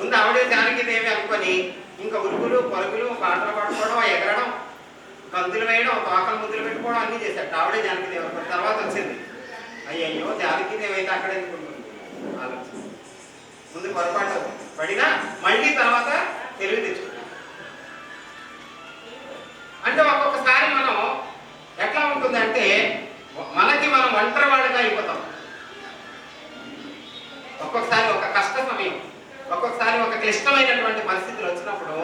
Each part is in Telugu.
ముందు ఆవిడే జానకిదేవి అనుకొని ఇంకా ఉరుకులు పరుగులు పాటలు పట్టుకోవడం ఎగరడం గంతులు వేయడం తోకలు ముద్దులు పెట్టుకోవడం అన్నీ చేశాడు. ఆవిడే జానకిదేవి అనుకున్న తర్వాత వచ్చింది అయ్యయ్యో జానకిదేవి అయితే అక్కడ ఎందుకుంటుంది ఆలోచన. ముందు పొరపాటు పడినా మళ్ళీ తర్వాత తెలివి తెచ్చుకుంటాం. అంటే ఒక్కొక్కసారి మనం ఎట్లా ఉంటుందంటే మనకి మనం ఒంటరి వాళ్ళగా అయిపోతాం. ఒక్కొక్కసారి ఒక కష్ట సమయం, ఒక్కొక్కసారి ఒక క్లిష్టమైనటువంటి పరిస్థితులు వచ్చినప్పుడు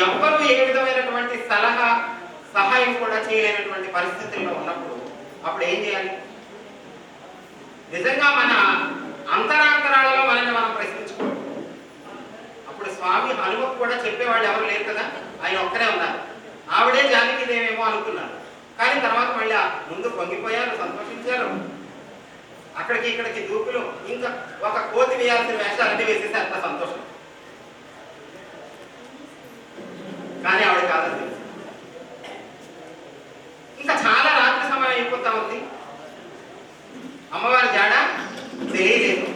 ఎవ్వరూ ఏ విధమైనటువంటి సహాయం కూడా చేయలేనటువంటి పరిస్థితుల్లో ఉన్నప్పుడు అప్పుడు ఏం చేయాలి? నిజంగా మన అంతరాంతరాలలో మనల్ని మనం ప్రశ్నించుకోవాలి. అప్పుడు స్వామి హనుమకు కూడా చెప్పేవాళ్ళు ఎవరు లేరు కదా, ఆయన ఒక్కరే ఉన్నారు. ఆవిడే జానకిదేవేమో అనుకున్నారు, కానీ తర్వాత మళ్ళీ ముందు పొంగిపోయారు, సంతోషించారు. అక్కడికి ఇక్కడికి దూకులు, ఇంకా ఒక కోతి వేయాల్సిన వేషాలన్నీ వేసేసి అంత సంతోషం. కానీ ఆవిడ కాదని తెలుసు. ఇంకా చాలా రాత్రి సమయం అయిపోతా ఉంది, అమ్మవారి జాడ తెలియలేదు.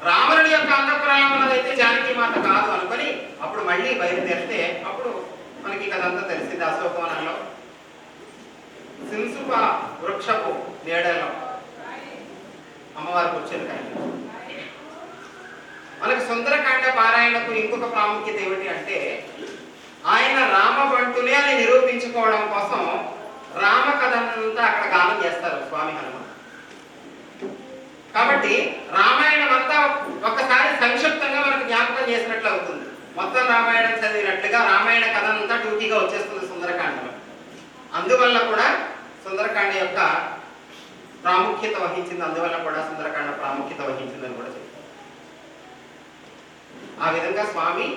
రావణుడి యొక్క అంతఃపురంలో ఉన్నదైతే జానకి మాత కాదు అనుకొని అప్పుడు మళ్ళీ బయలుదేరితే అప్పుడు మనకి కదంతా తెలిసింది. అశోకవనంలో సింసుప వృక్షపు నీడలో అమ్మవారు కూర్చొని కనిపించింది. మనకి సుందరకాండ పారాయణకు ఇంకొక ప్రాముఖ్యత ఏమిటి అంటే ఆయన రామబంటులే అని నిరూపించుకోవడం కోసం రామ కథనంతా అక్కడ గానం చేస్తారు స్వామి హనుమ. కాబట్టి రామాయణం అంతా ఒక్కసారి సంక్షిప్తంగా మనకు జ్ఞాపకం చేసినట్లు అవుతుంది. మొత్తం రామాయణం చదివినట్లుగా రామాయణ కథనంతా టూకీగా వచ్చేస్తుంది సుందరకాండలో. అందువల్ల కూడా సుందరకాండ యొక్క ప్రాముఖ్యత వహించింది, అందువల్ల కూడా సుందరకాండ ప్రాముఖ్యత వహించిందని కూడా చెప్తారు. ఆ విధంగా స్వామి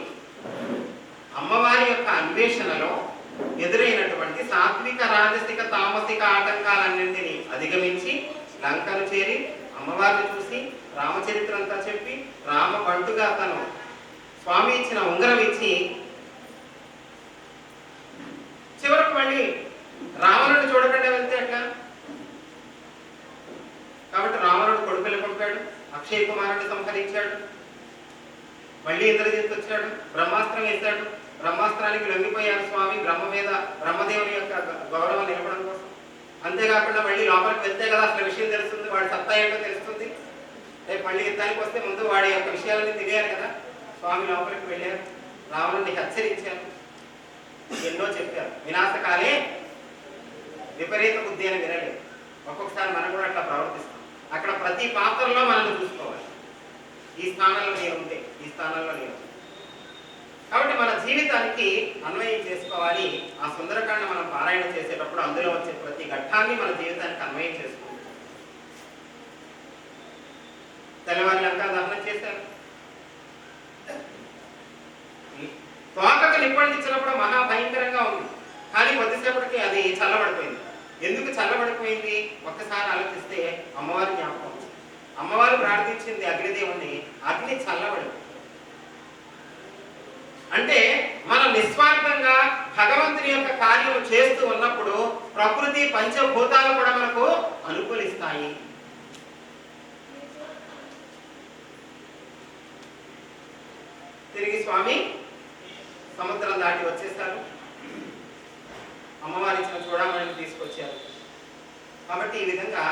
అమ్మవారి యొక్క అన్వేషణలో ఎదురైనటువంటి సాత్విక రాజసిక తామసిక ఆటంకాలన్నింటినీ అధిగమించి లంకను చేరి అమ్మవారిని చూసి రామచరిత్ర అంతా చెప్పి రామ బంటుగా తను స్వామి ఇచ్చిన ఉంగరం ఇచ్చి చివరకు మళ్ళీ రావణుడిని చూడకుండా వెళ్తే ఎట్లా? కాబట్టి రావణుడు కొడుకులు పంపాడు, అక్షయ కుమారుడిని సంహరించాడు, మళ్ళీ ఇంద్రజిత్ వచ్చాడు, బ్రహ్మాస్త్రం వేశాడు. బ్రహ్మాస్త్రానికి లొంగిపోయారు స్వామి బ్రహ్మదేవుని యొక్క గౌరవం నిలపడం కోసం. అంతేకాకుండా మళ్ళీ లోపలికి వెళ్తే కదా అసలు విషయం తెలుస్తుంది, వాడి సత్తా ఏంటో తెలుస్తుంది. రేపు మళ్ళీ యుద్ధానికి వస్తే ముందు వాడి యొక్క విషయాలన్నీ తెలియాలి కదా. స్వామి లోపలికి వెళ్ళారు, రావణుడిని హెచ్చరించారు, ఎన్నో చెప్పారు. వినాశకాలే విపరీత బుద్ధి అని వినలేదు. ఒక్కొక్కసారి మనం కూడా అట్లా ప్రవర్తిస్తాం. అక్కడ ప్రతి పాత్రలో మనం చూసుకోవాలి, ఈ స్థానంలో నేను ఉంటే, ఈ స్థానంలో నేను. కాబట్టి మన జీవితానికి అన్వయం చేసుకోవాలి. ఆ సుందరకాండ మనం పారాయణ చేసేటప్పుడు అందులో వచ్చే ప్రతి ఘట్టాన్ని మన జీవితానికి అన్వయం చేసుకోవాలి. తెల్లవారి లంకా దహనం చేశారు. తోకకు నిప్పండించినప్పుడు మహాభయంకరంగా ఉంది, కానీ కొద్దిసేపటికి అది చల్లబడిపోయింది. ఎందుకు చల్లబడిపోయింది ఒక్కసారి ఆలోచిస్తే అమ్మవారి జ్ఞాపకం. అమ్మవారు ప్రార్థించింది అగ్నిదేవుణ్ణి, అగ్ని చల్లబడి. అంటే మనం నిస్వార్థంగా భగవంతుని యొక్క కార్యం చేస్తూ ఉన్నప్పుడు ప్రకృతి పంచభూతాలు కూడా మనకు అనుకూలిస్తాయి. తిరిగి స్వామి సముద్రం దాటి వచ్చేసారు, అమ్మవారి ఇచ్చిన చూడమని తీసుకొచ్చారు. కాబట్టి ఈ విధంగా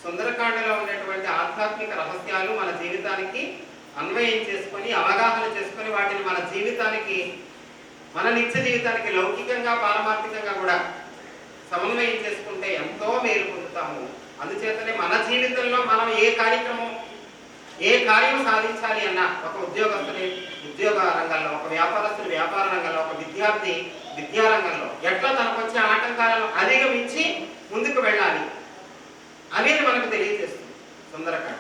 సుందరకాండలో ఉండేటువంటి ఆధ్యాత్మిక రహస్యాలు మన జీవితానికి అన్వయం చేసుకొని అవగాహన చేసుకొని వాటిని మన జీవితానికి, మన నిత్య జీవితానికి లౌకికంగా పారమార్థికంగా కూడా సమన్వయం చేసుకుంటే ఎంతో మేలు పొందుతాము. అందుచేతనే మన జీవితంలో మనం ఏ కార్యం సాధించాలి అన్నా, ఒక ఉద్యోగస్తుని ఉద్యోగ రంగంలో, ఒక వ్యాపారస్తుని వ్యాపార రంగంలో, ఒక విద్యార్థి విద్యారంగంలో ఎట్లా తనకు వచ్చే ఆటంకాలను అధిగమించి ముందుకు వెళ్ళాలి అనేది మనకు తెలియజేస్తుంది సుందరకాండ.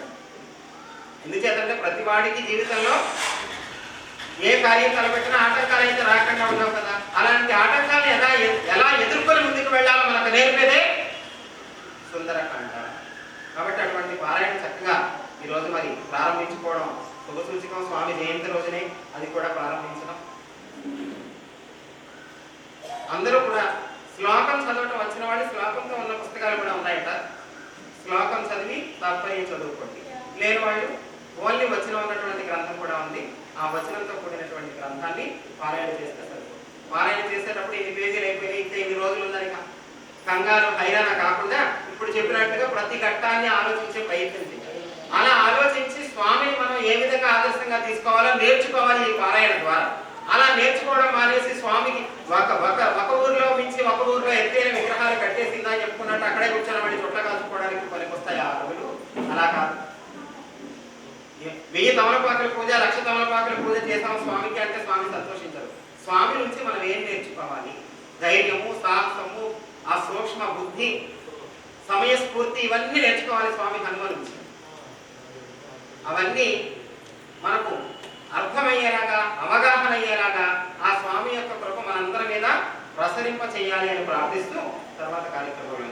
ఎందుచేతంటే ప్రతి వాడికి జీవితంలో ఏ కార్యం తలపెట్టినా ఆటంకాలు అయితే రాకుండా ఉండవు కదా. అలాంటి ఆటంకాలను ఎలా ఎదుర్కొని ముందుకు వెళ్ళాలో మనకు నేర్పేదే సుందరకాండ. కాబట్టి అటువంటి పారాయణ చక్కగా ఈరోజు మరి ప్రారంభించుకోవడం శుభసూచకం. స్వామి జయంతి రోజునే అది కూడా ప్రారంభించడం. అందరూ కూడా శ్లోకం చదవటం వచ్చిన వాళ్ళు శ్లోకంతో ఉన్న పుస్తకాలు కూడా ఉన్నాయట. శ్లోకం చదివి తాత్పర్యం చదువుకోండి. లేని వాళ్ళు ఓన్లీ వచనం ఉన్నటువంటి గ్రంథం కూడా ఉంది, ఆ వచనంతో కూడినటువంటి గ్రంథాన్ని పారాయణ చేస్తే సరిపోతుంది. పారాయణ చేసేటప్పుడు ఇన్ని పేజీలు అయిపోయినాయి, ఇంకా ఇన్ని రోజులు ఉందని కంగారు హైరాణ కాకుండా ఇప్పుడు చెప్పినట్టుగా ప్రతి ఘట్టాన్ని ఆలోచించే ప్రయత్నం చేయాలి. అలా ఆలోచించి స్వామిని మనం ఏ విధంగా ఆదర్శంగా తీసుకోవాలో నేర్చుకోవాలి ఈ పారాయణ ద్వారా. అలా నేర్చుకోవడం మానేసి స్వామికి ఒక ఊరిలో మించి ఒక ఊరిలో ఎత్తైన విగ్రహాలు కట్టేసిందా చెప్పుకున్నట్టు అక్కడే కూర్చొని వాడి చొట్ల కాల్చుకోవడానికి పనికొస్తాయి ఆ రోజులు. అలా కాదు. 1000 తమలపాకుల పూజ, 1,00,000 తమలపాకుల పూజ చేసాం స్వామికి అంటే స్వామి సంతోషించరు. స్వామి నుంచి మనం ఏం నేర్చుకోవాలి? ధైర్యము, సాహసము, ఆ సూక్ష్మ బుద్ధి, సమయస్ఫూర్తి, ఇవన్నీ నేర్చుకోవాలి స్వామి హనుమ నుంచి. అవన్నీ మనకు అర్థమయ్యేలాగా, అవగాహన అయ్యేలాగా ఆ స్వామి యొక్క కృప మనందరి మీద ప్రసరింప చేయాలి అని ప్రార్థిస్తూ తర్వాత కార్యక్రమంలో